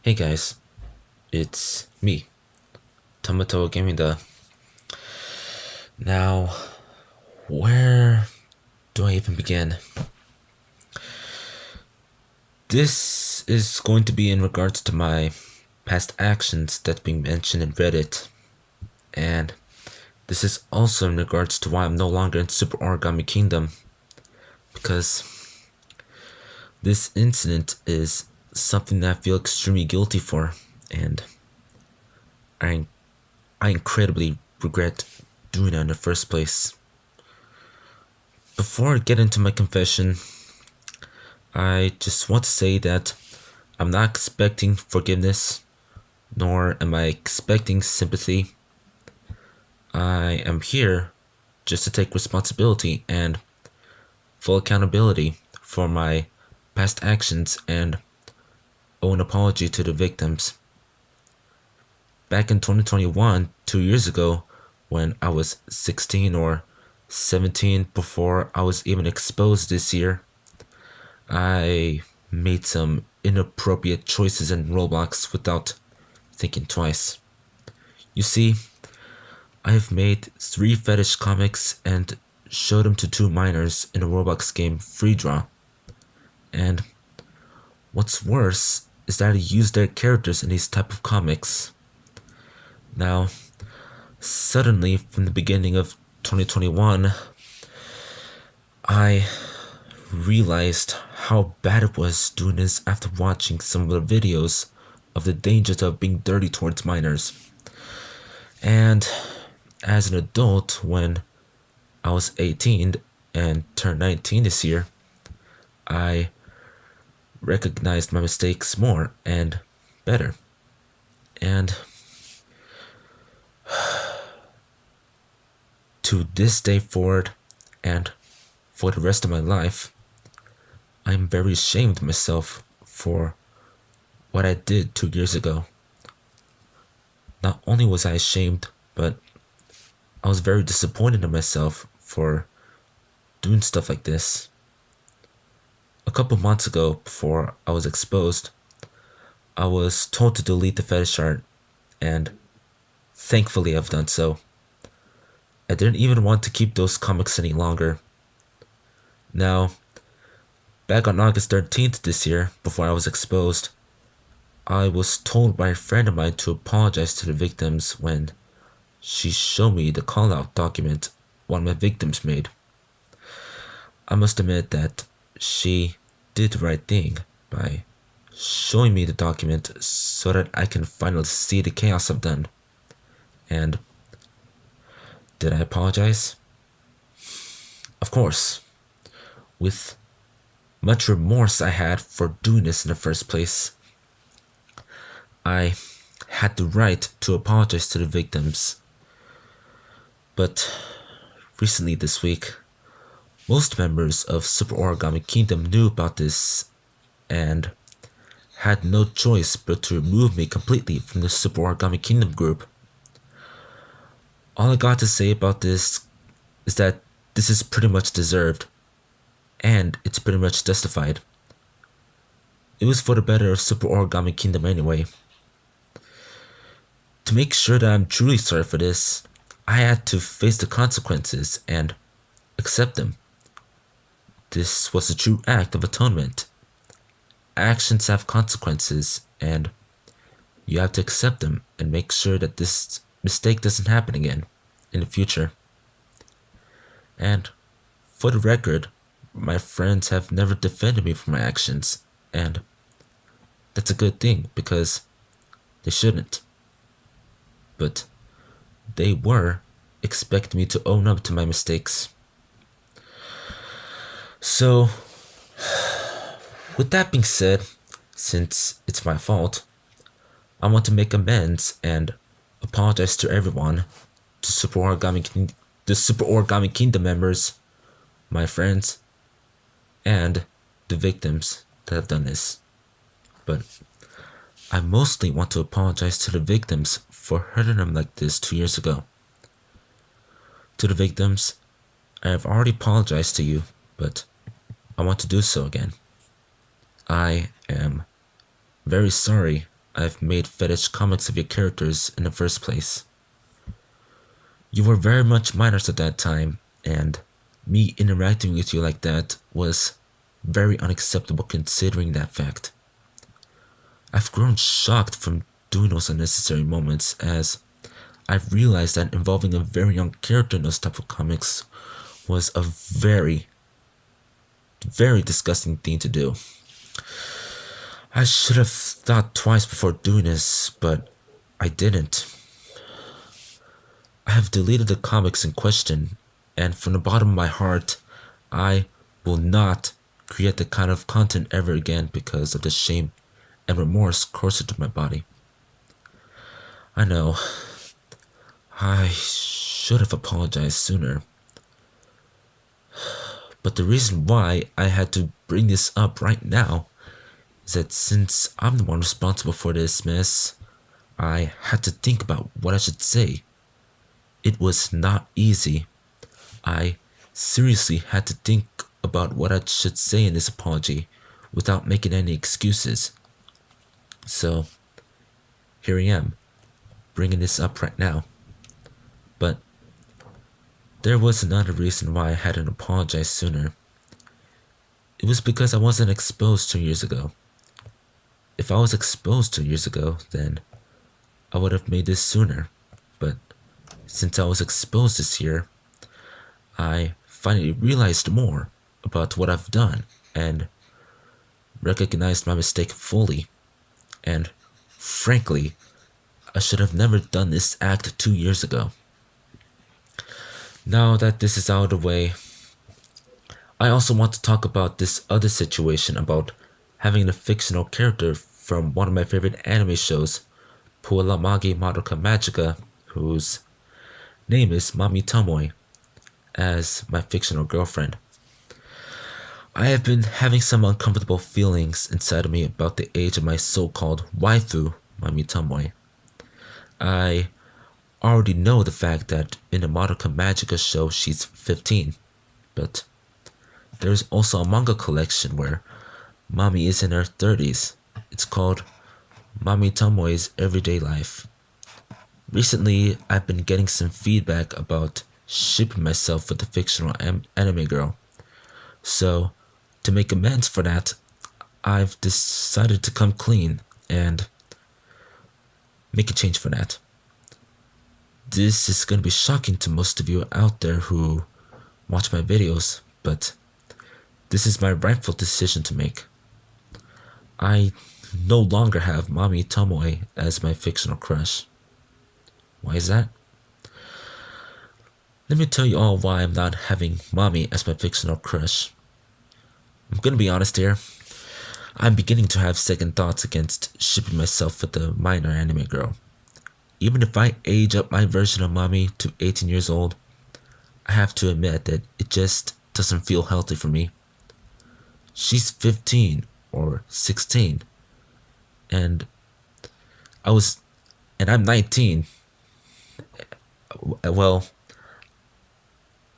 Hey guys, it's me, Tamatoa Gaming. Now, where do I even begin? This is going to be in regards to my past actions that's being mentioned in Reddit, and this is also in regards to why I'm no longer in Super Origami Kingdom, because this incident is something that I feel extremely guilty for, and I, I incredibly regret doing it in the first place. Before I get into my confession, I just want to say that I'm not expecting forgiveness, nor am I expecting sympathy. I am here just to take responsibility and full accountability for my past actions and owe an apology to the victims. Back in 2021, 2 years ago, when I was 16 or 17, before I was even exposed this year, I made some inappropriate choices in Roblox without thinking twice. You see, I have made 3 fetish comics and showed them to 2 minors in a Roblox game Free Draw. And what's worse is that I used their characters in these type of comics. Now, suddenly from the beginning of 2021, I realized how bad it was doing this after watching some of the videos of the dangers of being dirty towards minors. And as an adult, when I was 18 and turned 19 this year, I recognized my mistakes more and better. And to this day forward, and for the rest of my life, I'm very ashamed of myself for what I did 2 years ago. Not only was I ashamed, but I was very disappointed in myself for doing stuff like this. A couple months ago, before I was exposed, I was told to delete the fetish art, and thankfully I've done so. I didn't even want to keep those comics any longer. Now, back on August 13th this year, before I was exposed, I was told by a friend of mine to apologize to the victims when she showed me the call-out document one of my victims made. I must admit that she did the right thing by showing me the document so that I can finally see the chaos I've done. And did I apologize? Of course. With much remorse I had for doing this in the first place. I had the right to apologize to the victims. But recently this week, most members of Super Origami Kingdom knew about this and had no choice but to remove me completely from the Super Origami Kingdom group. All I got to say about this is that this is pretty much deserved, and it's pretty much justified. It was for the better of Super Origami Kingdom anyway. To make sure that I'm truly sorry for this, I had to face the consequences and accept them. This was a true act of atonement. Actions have consequences, and you have to accept them and make sure that this mistake doesn't happen again in the future. And for the record, my friends have never defended me for my actions, and that's a good thing because they shouldn't. But they were expecting me to own up to my mistakes. So, with that being said, since it's my fault, I want to make amends and apologize to everyone, to the Super Origami Kingdom members, my friends, and the victims that have done this. But I mostly want to apologize to the victims for hurting them like this 2 years ago. To the victims, I have already apologized to you, but I want to do so again. I am very sorry I've made fetish comics of your characters in the first place. You were very much minors at that time, and me interacting with you like that was very unacceptable considering that fact. I've grown shocked from doing those unnecessary moments as I've realized that involving a very young character in those type of comics was a very, very disgusting thing to do. I should have thought twice before doing this, but I didn't. I have deleted the comics in question, and from the bottom of my heart, I will not create the kind of content ever again because of the shame and remorse coursing through my body. I know, I should have apologized sooner. But the reason why I had to bring this up right now is that since I'm the one responsible for this mess, I had to think about what I should say. It was not easy. I seriously had to think about what I should say in this apology without making any excuses. So, here I am, bringing this up right now. But there was another reason why I hadn't apologized sooner. It was because I wasn't exposed 2 years ago. If I was exposed 2 years ago, then I would have made this sooner. But since I was exposed this year, I finally realized more about what I've done and recognized my mistake fully. And frankly, I should have never done this act 2 years ago. Now that this is out of the way, I also want to talk about this other situation about having a fictional character from one of my favorite anime shows, Puolamagi Madoka Magica, whose name is Mami Tomoe, as my fictional girlfriend. I have been having some uncomfortable feelings inside of me about the age of my so-called waifu, Mami Tomoe. I already know the fact that in the Madoka Magica show she's 15, but there's also a manga collection where Mami is in her 30s. It's called Mami Tomoe's Everyday Life. Recently, I've been getting some feedback about shipping myself with the fictional anime girl. So, to make amends for that, I've decided to come clean and make a change for that. This is going to be shocking to most of you out there who watch my videos, but this is my rightful decision to make. I no longer have Mami Tomoe as my fictional crush. Why is that? Let me tell you all why I'm not having Mami as my fictional crush. I'm gonna be honest here. I'm beginning to have second thoughts against shipping myself with the minor anime girl. Even if I age up my version of Mami to 18 years old, I have to admit that it just doesn't feel healthy for me. She's 15 or 16, and I'm 19. Well,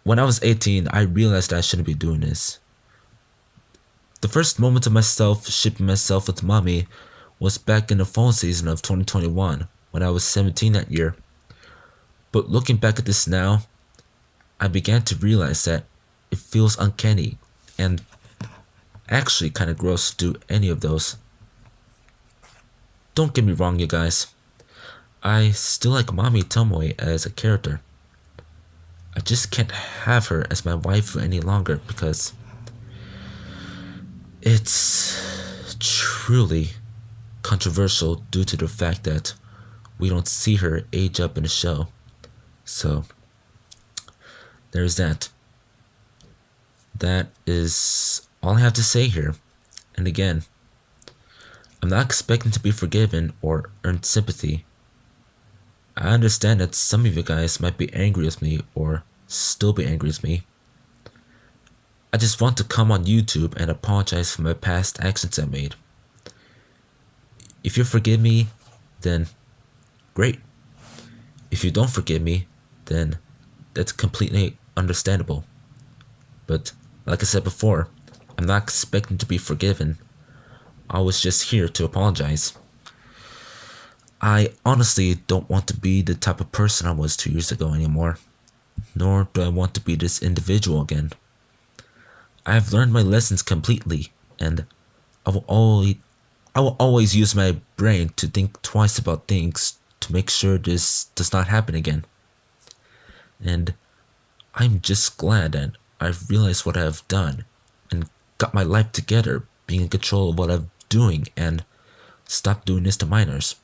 when I was 18, I realized I shouldn't be doing this. The first moment of myself shipping myself with Mami was back in the fall season of 2021 when I was 17 that year. But looking back at this now, I began to realize that it feels uncanny and actually kind of gross to do any of those. Don't get me wrong, you guys. I still like Mami Tomoe as a character. I just can't have her as my waifu any longer because it's truly controversial due to the fact that we don't see her age up in the show. So, there's that. That is all I have to say here. And again, I'm not expecting to be forgiven or earn sympathy. I understand that some of you guys might be angry with me or still be angry with me. I just want to come on YouTube and apologize for my past actions I made. If you forgive me, then great. If you don't forgive me, then that's completely understandable. But like I said before, I'm not expecting to be forgiven. I was just here to apologize. I honestly don't want to be the type of person I was 2 years ago anymore, nor do I want to be this individual again. I have learned my lessons completely, and I will always, I will always use my brain to think twice about things to make sure this does not happen again. And I'm just glad that I've realized what I have done and got my life together, being in control of what I'm doing and stop doing this to minors.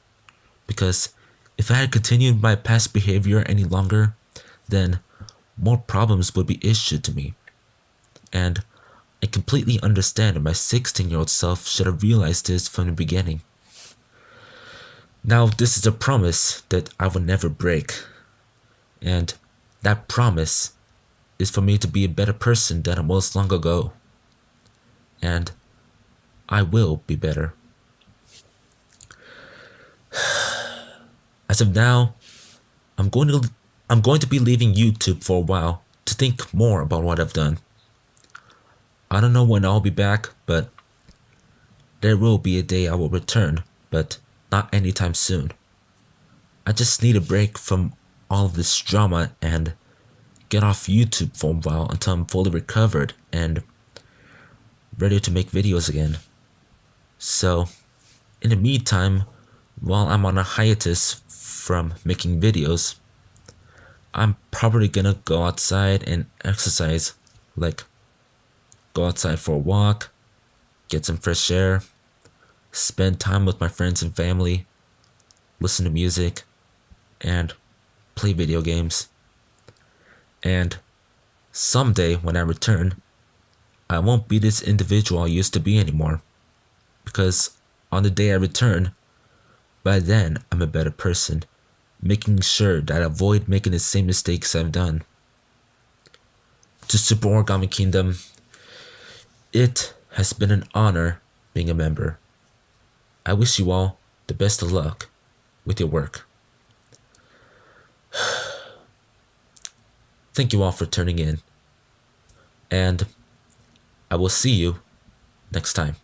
Because if I had continued my past behavior any longer, then more problems would be issued to me. And I completely understand that my 16-year-old self should have realized this from the beginning. Now, this is a promise that I will never break. And that promise is for me to be a better person than I was long ago. And I will be better. As of now, I'm going to I'm going to be leaving YouTube for a while to think more about what I've done. I don't know when I'll be back, but there will be a day I will return, but not anytime soon. I just need a break from all of this drama and get off YouTube for a while until I'm fully recovered and ready to make videos again. So, in the meantime, while I'm on a hiatus from making videos, I'm probably gonna go outside and exercise, like go outside for a walk, get some fresh air, spend time with my friends and family, listen to music, and play video games. And someday when I return, I won't be this individual I used to be anymore. Because on the day I return, by then I'm a better person, making sure that I avoid making the same mistakes I've done. To Super Origami Kingdom, it has been an honor being a member. I wish you all the best of luck with your work. Thank you all for tuning in, and I will see you next time.